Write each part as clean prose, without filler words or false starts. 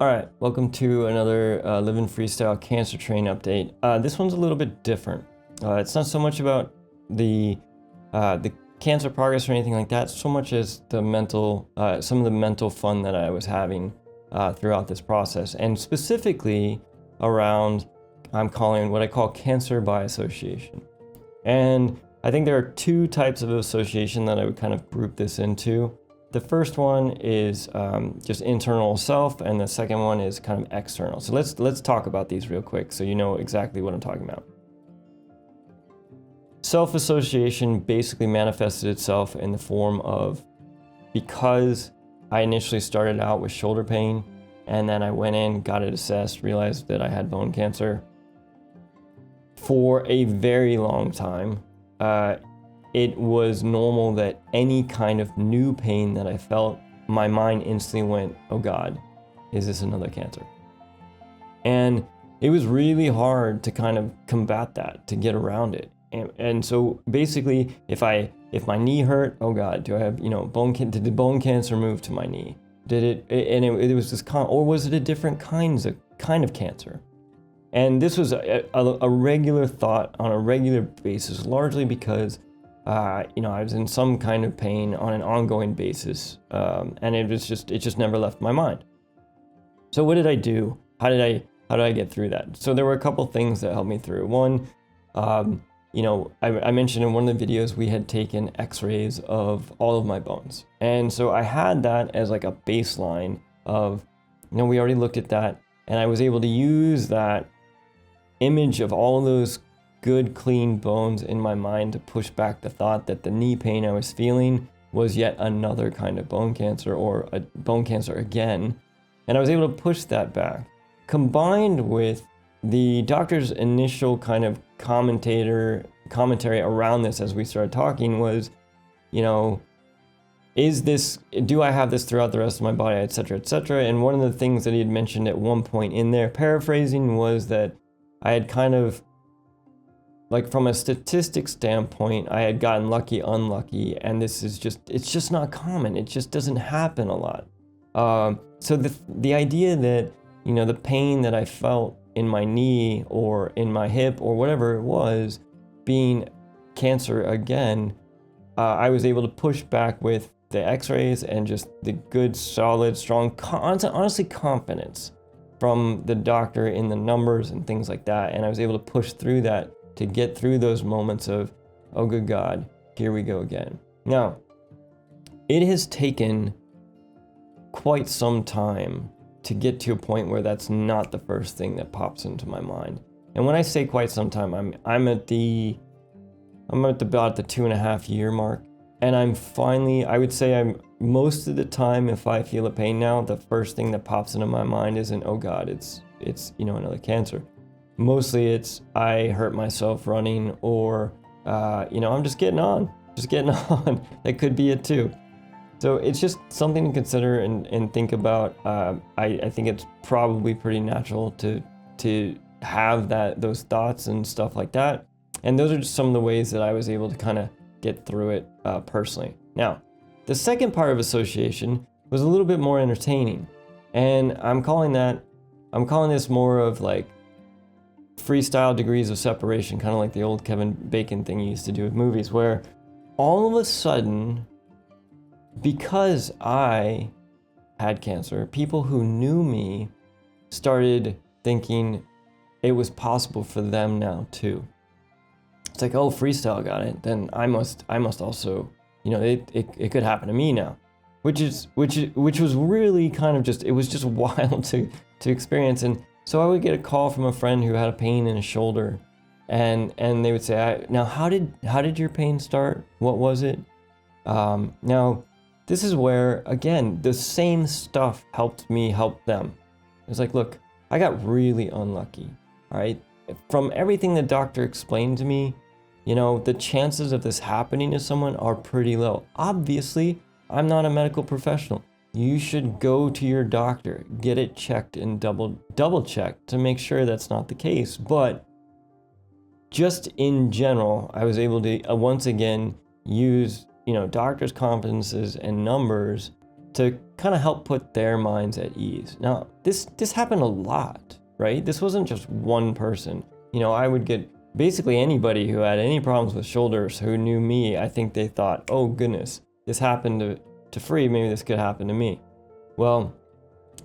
All right, welcome to another Living Freestyle Cancer Train update. This one's a little bit different. It's not so much about the cancer progress or anything like that, so much as the mental, some of the mental fun that I was having throughout this process, and specifically around, I'm calling what I call cancer by association. And I think there are two types of association that I would kind of group this into. The first one is just internal self, and the second one is kind of external. So let's talk about these real quick so you know exactly what I'm talking about. Self-association basically manifested itself in the form of, because I initially started out with shoulder pain, and then I went in, got it assessed, realized that I had bone cancer. For a very long time, it was normal that any kind of new pain that I felt, my mind instantly went, oh God, is this another cancer? And it was really hard to kind of combat that, to get around it. And so basically, if my knee hurt, oh God, do I have, did the bone cancer move to my knee? It was this or was it a different kind of cancer? And this was a regular thought on a regular basis, largely because I was in some kind of pain on an ongoing basis, and it just never left my mind. So what did I do? How did I get through that? So there were a couple things that helped me through. One, I mentioned in one of the videos we had taken X-rays of all of my bones, and so I had that as like a baseline of, we already looked at that, and I was able to use that image of all of those good, clean bones in my mind to push back the thought that the knee pain I was feeling was yet another kind of bone cancer, or a bone cancer again. And I was able to push that back. Combined with the doctor's initial kind of commentary around this as we started talking was, do I have this throughout the rest of my body, et cetera, et cetera. And one of the things that he had mentioned at one point in there, paraphrasing, was that I had kind of, like, from a statistics standpoint, I had gotten lucky, unlucky, and it's just not common. It just doesn't happen a lot. So the idea that, the pain that I felt in my knee or in my hip or whatever it was being cancer again, I was able to push back with the x-rays and just the good, solid, strong, honestly, confidence from the doctor in the numbers and things like that. And I was able to push through that to get through those moments of, oh good God, here we go again. Now, it has taken quite some time to get to a point where that's not the first thing that pops into my mind. And when I say quite some time, I'm at about the 2.5 year mark. And I would say most of the time, if I feel a pain now, the first thing that pops into my mind isn't, oh God, it's another cancer. Mostly it's, I hurt myself running, or, I'm just getting on. That could be it too. So it's just something to consider and think about. I think it's probably pretty natural to have those thoughts and stuff like that. And those are just some of the ways that I was able to kind of get through it personally. Now, the second part of association was a little bit more entertaining. And I'm calling this more of like freestyle degrees of separation, kind of like the old Kevin Bacon thing he used to do with movies, where all of a sudden, because I had cancer, people who knew me started thinking it was possible for them now too. It's like, oh, freestyle got it, then I must also, it could happen to me now, which was really kind of it was just wild to experience. And so I would get a call from a friend who had a pain in his shoulder, and they would say, now how did your pain start? What was it? Now this is where, again, the same stuff helped me help them. It's like, look, I got really unlucky, all right? From everything the doctor explained to me, the chances of this happening to someone are pretty low. Obviously, I'm not a medical professional. You should go to your doctor, get it checked and double checked to make sure that's not the case. But just in general, I was able to once again use, doctors' confidences and numbers to kind of help put their minds at ease. Now, this happened a lot, right? This wasn't just one person. You know, I would get basically anybody who had any problems with shoulders who knew me. I think they thought, oh goodness, this happened to Free, maybe this could happen to me. Well,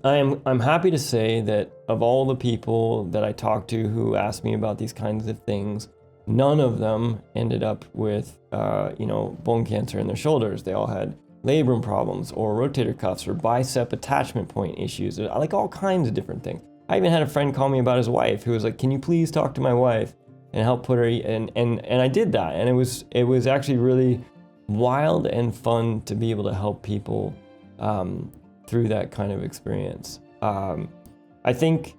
I'm happy to say that of all the people that I talked to who asked me about these kinds of things, none of them ended up with, bone cancer in their shoulders. They all had labrum problems or rotator cuffs or bicep attachment point issues, like all kinds of different things. I even had a friend call me about his wife who was like, can you please talk to my wife and help put her, and I did that. And it was actually really wild and fun to be able to help people through that kind of experience. I think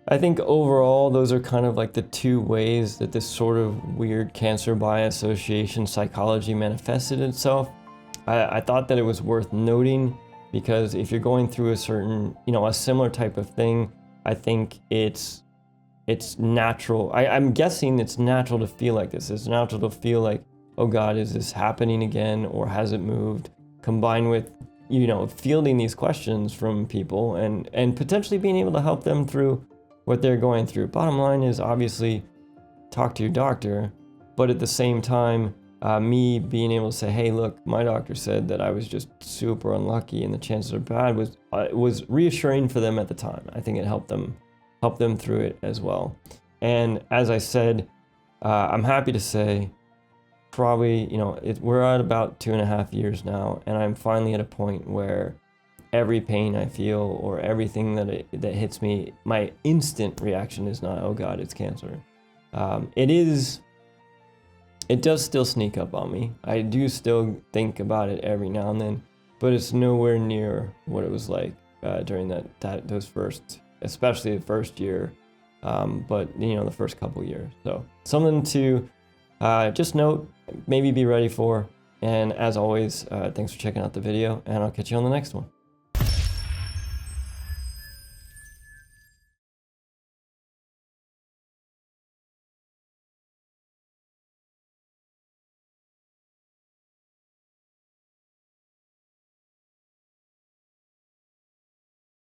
overall, those are kind of like the two ways that this sort of weird cancer by association psychology manifested itself. I thought that it was worth noting because if you're going through a certain, a similar type of thing, I think it's natural. I'm guessing it's natural to feel like this. It's natural to feel like, oh God, is this happening again or has it moved? Combined with, fielding these questions from people and potentially being able to help them through what they're going through. Bottom line is obviously talk to your doctor, but at the same time, me being able to say, hey, look, my doctor said that I was just super unlucky and the chances are bad was reassuring for them at the time. I think it helped them through it as well. And as I said, I'm happy to say probably, we're at about 2.5 years now, and I'm finally at a point where every pain I feel or everything that hits me, my instant reaction is not, oh God, it's cancer. It does still sneak up on me. I do still think about it every now and then, but it's nowhere near what it was like during those first, especially the first year, but the first couple years. So something to just note, maybe be ready for. And as always, thanks for checking out the video, and I'll catch you on the next one.